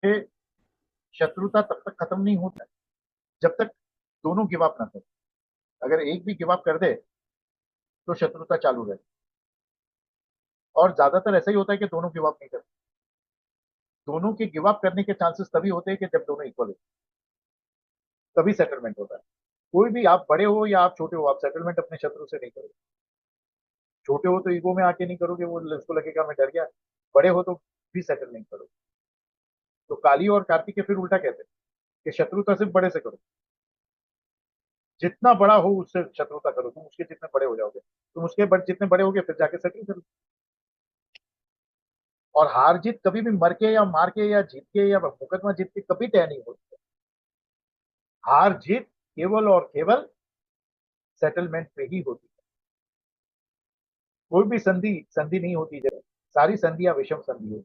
कि शत्रुता तब तक खत्म नहीं होता है जब तक दोनों गिव अप ना करें। अगर एक भी गिव अप कर दे तो शत्रुता चालू रहती है। और ज्यादातर ऐसा ही होता है कि दोनों गिव अप नहीं करते। दोनों के गिव अप करने के चांसेस तभी होते हैं कि जब दोनों इक्वल हो, तभी सेटलमेंट होता है। कोई भी, आप बड़े हो या आप छोटे हो, आप सेटलमेंट अपने शत्रु से नहीं करोगे। छोटे हो तो ईगो में आके नहीं करोगे, वो उसको लगेगा मैं डर गया। बड़े हो तो भी सेटल नहीं करोगे। तो काली और कार्तिक के फिर उल्टा कहते हैं कि शत्रुता सिर्फ बड़े से करो। जितना बड़ा हो उससे शत्रुता करो, तुम उसके जितने बड़े हो जाओगे, तुम उसके जितने बड़े होगे फिर जाके सेटल करो। और हार जीत कभी भी मर के या मार के या जीत के या मुकदमा जीत के कभी तय नहीं होती है। हार जीत केवल और केवल सेटलमेंट पे ही होती है। कोई भी संधि संधि नहीं होती है, सारी संधियां विषम संधि होती है।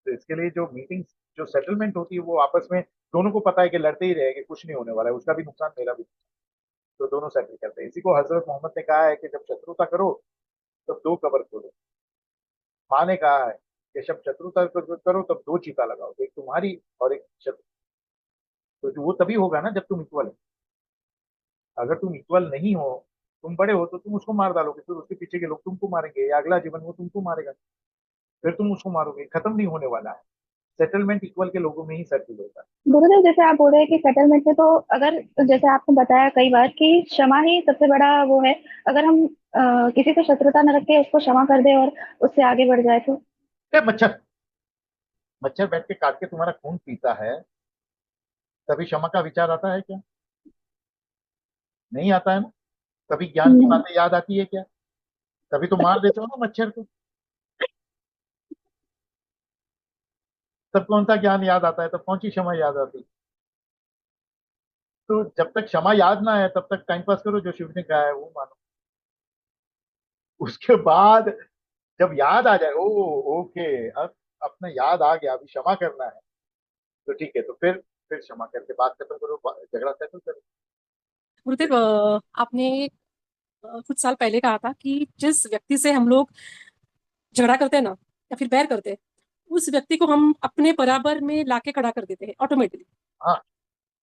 तो इसके लिए जो मीटिंग्स, जो सेटलमेंट होती है, वो आपस में दोनों को पता है कि लड़ते ही रहेंगे, कुछ नहीं होने वाला है, उसका भी नुकसान मेरा भी। तो दोनों सेटल करते हैं। इसी को हजरत मोहम्मद ने कहा है कि जब शत्रुता करो तब दो कबर खोलो। माँ ने कहा है कि जब शत्रुता करो तब दो चीता लगाओ, एक तुम्हारी और एक शत्रु। तो जो वो तभी होगा ना जब तुम इक्वल हो। अगर तुम इक्वल नहीं हो, तुम बड़े हो, तो तुम उसको मार डालोगे, फिर उसके पीछे के लोग तुमको मारेंगे, या अगला जीवन वो तुमको मारेगा, फिर तुम उसको मारोगे। खत्म नहीं होने वाला है। सेटलमेंट इक्वल के लोगों में ही सेटल होता है। गुरुदेव, जैसे आप बोल रहे हैं कि सेटलमेंट में तो अगर, जैसे आपने बताया कई बार कि क्षमा ही सबसे बड़ा वो है। अगर हम किसी से शत्रुता न रख के उसको क्षमा कर दे और उससे आगे बढ़ जाए तो। मच्छर, मच्छर बैठ के काट के तुम्हारा खून पीता है, तभी क्षमा का विचार आता है क्या? नहीं आता है ना। कभी ज्ञान की हम्म। बातें याद आती है क्या? तभी तो मार देते हो ना मच्छर को। तब कौन सा ज्ञान याद आता है? तब कौन सी क्षमा याद आती है? तो जब तक क्षमा याद ना आए तब तक टाइम पास करो, जो शिव ने कहा है वो मानो। उसके बाद जब याद आ जाए, ओ ओके, अब अपने याद आ गया, अभी क्षमा करना है, तो ठीक है, तो फिर क्षमा करके बात खत्म करो, झगड़ा सेटल करो। गुरुदेव, आपने कुछ साल पहले कहा था कि जिस व्यक्ति से हम लोग झगड़ा करते हैं ना, या फिर बैर करते हैं, उस व्यक्ति को हम अपने बराबर में लाके खड़ा कर देते हैं ऑटोमेटिकली। हाँ,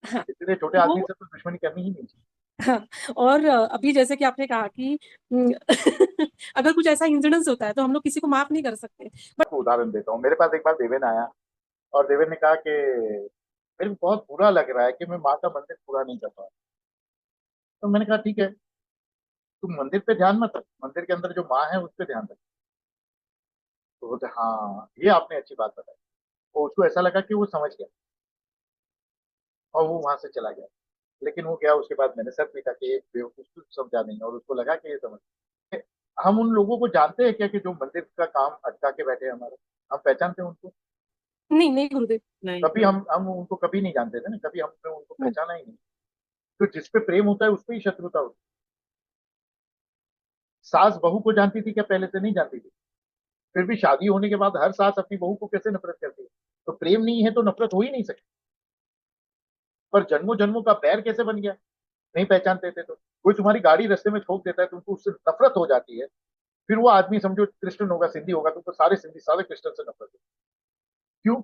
हाँ। इसलिए छोटे आदमी तो से तो दुश्मनी करनी ही नहीं चाहिए। हाँ, और अभी जैसे कि आपने कहा कि अगर कुछ ऐसा इंसिडेंस होता है तो हम लोग किसी को माफ नहीं कर सकते, बट आपको उदाहरण देता हूँ। मेरे पास एक बार देवेन आया और देवेन ने कहा कि मेरे को बहुत बुरा लग रहा है कि मैं माँ का मंदिर पूरा नहीं कर पाया। तो मैंने कहा ठीक है, तुम मंदिर पे ध्यान मत रख, मंदिर के अंदर जो माँ है उस पर ध्यान रख। तो बोलते हाँ, ये आपने अच्छी बात बताई। तो उसको ऐसा लगा कि वो समझ गया और वो वहां से चला गया। लेकिन वो गया, उसके बाद मैंने सर पीटा कि एक बेवकूफ को समझा नहीं, और उसको लगा कि ये समझ। हम उन लोगों को जानते हैं क्या कि जो मंदिर का काम अटका के बैठे हैं हमारे? हम पहचानते हैं उनको? नहीं नहीं गुरुदेव, नहीं कभी हम उनको कभी नहीं जानते थे ना, कभी हमने उनको नहीं। पहचाना ही नहीं। तो जिस पे प्रेम होता है उस पे ही शत्रुता होती है। सास बहू को जानती थी क्या? पहले से नहीं जानती थी। फिर भी शादी होने के बाद हर सास अपनी बहू को कैसे नफरत करती है? तो प्रेम नहीं है तो नफरत हो ही नहीं सकती। पर जन्मों जन्मों का बैर कैसे बन गया? नहीं पहचानते थे तो। कोई तुम्हारी गाड़ी रास्ते में ठोक देता है, तुमको उससे नफरत हो जाती है। फिर वो आदमी समझो क्रिश्चियन होगा, सिंधी होगा, तुमको सारे सिंधी सारे क्रिश्चियन से नफरत है। क्यों?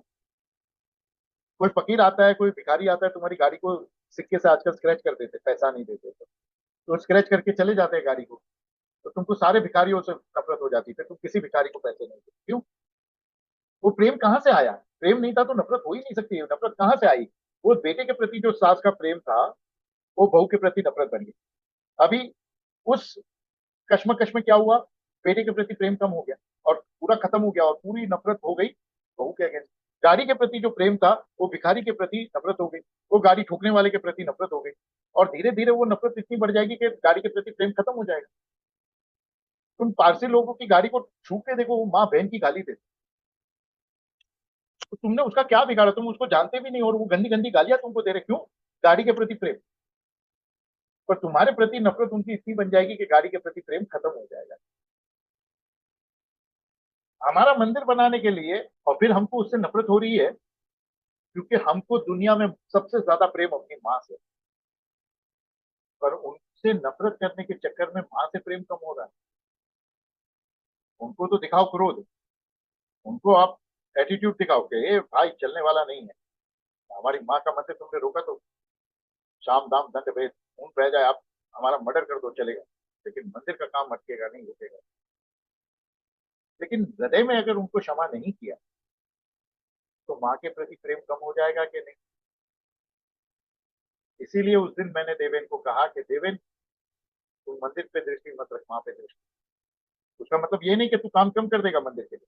कोई फकीर आता है, कोई भिखारी आता है, तुम्हारी गाड़ी को सिक्के से आजकल स्क्रैच कर देते, पैसा नहीं देते तो स्क्रैच करके चले जाते हैं गाड़ी को। तो तुमको सारे भिखारियों से नफरत हो जाती है, फिर तुम किसी भिखारी को पैसे नहीं देते। क्यों? वो प्रेम कहाँ से आया? प्रेम नहीं था तो नफरत हो ही नहीं सकती है। नफरत कहाँ से आई? वो बेटे के प्रति जो सास का प्रेम था, वो बहू के प्रति नफरत बन गई। अभी उस कश्मकश में क्या हुआ? बेटे के प्रति प्रेम कम हो गया और पूरा खत्म हो गया, और पूरी नफरत हो गई बहू के अगेंस्ट। गाड़ी के प्रति जो प्रेम था वो भिखारी के प्रति नफरत हो गई, वो गाड़ी ठोकने वाले के प्रति नफरत हो गई। और धीरे धीरे वो नफरत इतनी बढ़ जाएगी कि गाड़ी के प्रति प्रेम खत्म हो जाएगा। तुम पारसी लोगों की गाड़ी को छू के देखो, वो माँ बहन की गाली देते। तो तुमने उसका क्या बिगाड़ा? तुम उसको जानते भी नहीं और वो गंदी गंदी गालियां तुमको दे रहे, क्यों? गाड़ी के प्रति प्रेम। पर तुम्हारे प्रति नफरत उनकी इतनी बन जाएगी कि गाड़ी के प्रति प्रेम खत्म हो जाएगा। हमारा मंदिर बनाने के लिए, और फिर हमको उससे नफरत हो रही है क्योंकि हमको दुनिया में सबसे ज्यादा प्रेम अपनी माँ से। पर उनसे नफरत करने के चक्कर में माँ से प्रेम कम हो रहा है। उनको तो दिखाओ क्रोध, उनको आप एटीट्यूड दिखाओ कि ये भाई चलने वाला नहीं है, हमारी माँ का मंदिर तुमने रोका तो शाम दाम दंड भेद खून बह जाए, आप हमारा मर्डर कर दो चलेगा, लेकिन मंदिर का काम अटकेगा नहीं, रुकेगा। लेकिन हृदय में अगर उनको क्षमा नहीं किया तो माँ के प्रति प्रेम कम हो जाएगा कि नहीं? इसीलिए उस दिन मैंने देवेन को कहा कि देवेन, तुम मंदिर पे दृष्टि मत रख, माँ पे दृष्टि। उसका मतलब ये नहीं कि तू काम कम कर देगा मंदिर के लिए,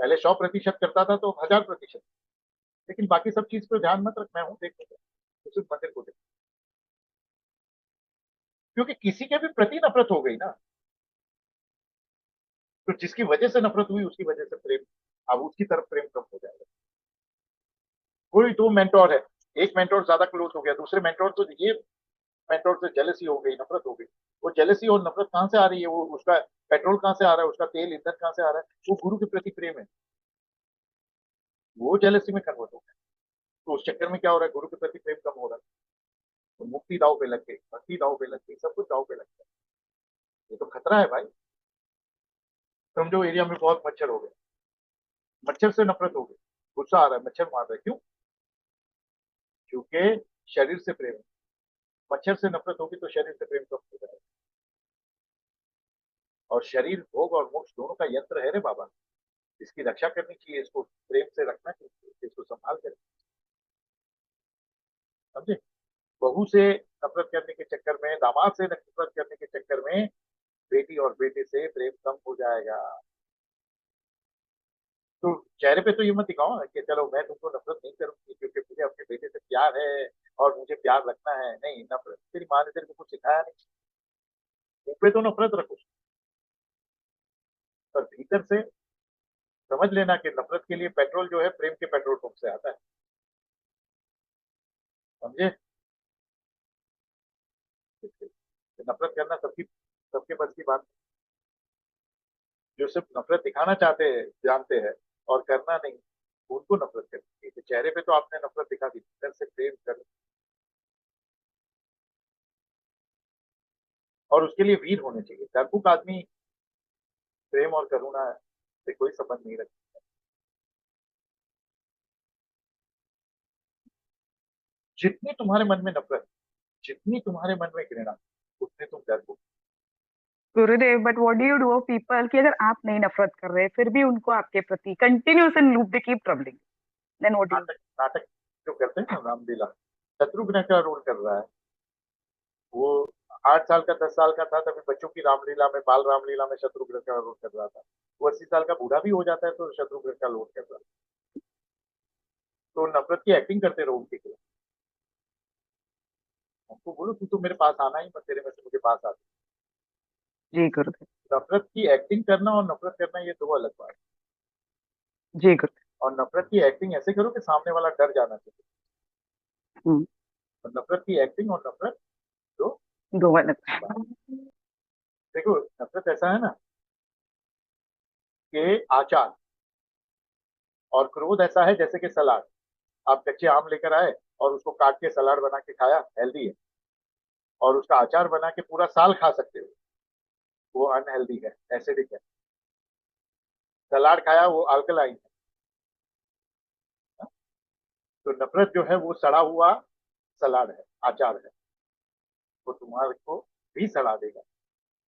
पहले 100% करता था तो 1000%, लेकिन बाकी सब चीज पे ध्यान मत रख, मैं हूँ देख लेगा, तो सिर्फ मंदिर को देख। क्योंकि किसी के भी प्रति नफरत हो गई ना, तो जिसकी वजह से नफरत हुई उसकी वजह से प्रेम, अब उसकी तरफ प्रेम कम हो जाएगा। कोई दो मेंटोर है, एक मेंटोर ज्यादा क्लोज हो गया, दूसरे मेंटोर तो ये मेंटोर से जेलसी हो गई, नफरत हो गई। वो जेलसी और नफरत कहां से आ रही है? वो उसका पेट्रोल कहां से आ रहा है, उसका तेल ईंधन कहां से आ रहा है? वो गुरु के प्रति प्रेम है, वो जेलसी में कन्वर्ट हो गया। तो उस चक्कर में क्या हो रहा है, गुरु के प्रति प्रेम कम हो रहा है, तो मुक्ति दाव पे लग गई, भक्ति दाव पे लग गई, सब कुछ दाव पे लग गया। ये तो खतरा है भाई। समझो एरिया में बहुत मच्छर हो गए, मच्छर से नफरत हो गई, गुस्सा आ रहा है, मच्छर मार रहा है, क्यों? क्योंकि शरीर से प्रेम है। मच्छर से नफरत होगी तो शरीर से प्रेम कम हो जाएगा। और शरीर भोग और मोक्ष दोनों का यंत्र है रे बाबा, इसकी रक्षा करनी चाहिए, इसको प्रेम से रखना चाहिए, इसको संभाल कर, समझे? बहू से नफरत करने के चक्कर में, दामाद से नफरत करने के चक्कर में बेटी और बेटे से प्रेम कम हो जाएगा। तो चेहरे पे तो ये मत दिखाओ ना कि चलो मैं तुमको नफरत नहीं करूंगी क्योंकि मुझे अपने बेटे से प्यार है और मुझे प्यार रखना है। नहीं, नफरत तेरी माँ ने तेरे को कुछ सिखाया नहीं, मुंह पे तो नफरत रखो, पर भीतर से समझ लेना कि नफरत के लिए पेट्रोल जो है प्रेम के पेट्रोल पंप से आता है, समझे? नफरत करना सबकी सबके बस की बात। जो सिर्फ नफरत दिखाना चाहते हैं, जानते हैं और करना नहीं, उनको नफरत करनी है। तो चेहरे पे तो आपने नफरत दिखा दी, भीतर से प्रेम कर, और उसके लिए वीर होने चाहिए। डरपोक आदमी प्रेम और करुणा से कोई संबंध नहीं रखता। जितनी तुम्हारे मन में नफरत, जितनी तुम्हारे मन में घृणा, उतने तुम डरपोक। गुरुदेव, but what do you do of people कि अगर आप नहीं नफरत कर रहे फिर भी उनको आपके प्रति continuous in loop they keep troubling, then what do you? नाटक नाटक जो करते हैं ना रामलीला, शत्रुघ्न का रोल कर रहा है वो। 8 साल का 10 साल का था तभी बच्चों की रामलीला में, बाल रामलीला में शत्रुघ्न का रोल कर रहा था। वो 80 साल का बूढ़ा भी हो जाता है तो शत्रुघ्न का रोल कर रहा है। तो नफरत की एक्टिंग करते रहो उनके खिलाफ, उनको बोलो तू तो मेरे पास आना ही मत, तेरे में से मुझे पास आती। जी गुरुदेव। नफरत की एक्टिंग करना और नफरत करना ये दो अलग बात जी गुरुदेव। है। और नफरत की एक्टिंग ऐसे करो कि सामने वाला डर जाना चाहिए। हम्म। और नफरत की एक्टिंग और नफरत दो दो अलग। बात। देखो नफरत ऐसा है ना कि आचार, और क्रोध ऐसा है जैसे कि सलाद। आप कच्चे आम लेकर आए और उसको काट के सलाद बना के खाया, हेल्दी है, और उसका अचार बना के पूरा साल खा सकते हो, वो अनहेल्दी है, एसिडिक है। सलाद खाया वो अल्कलाइन है। तो नफरत जो है वो सड़ा हुआ सलाद है, अचार है, वो तुम्हारे को भी सड़ा देगा।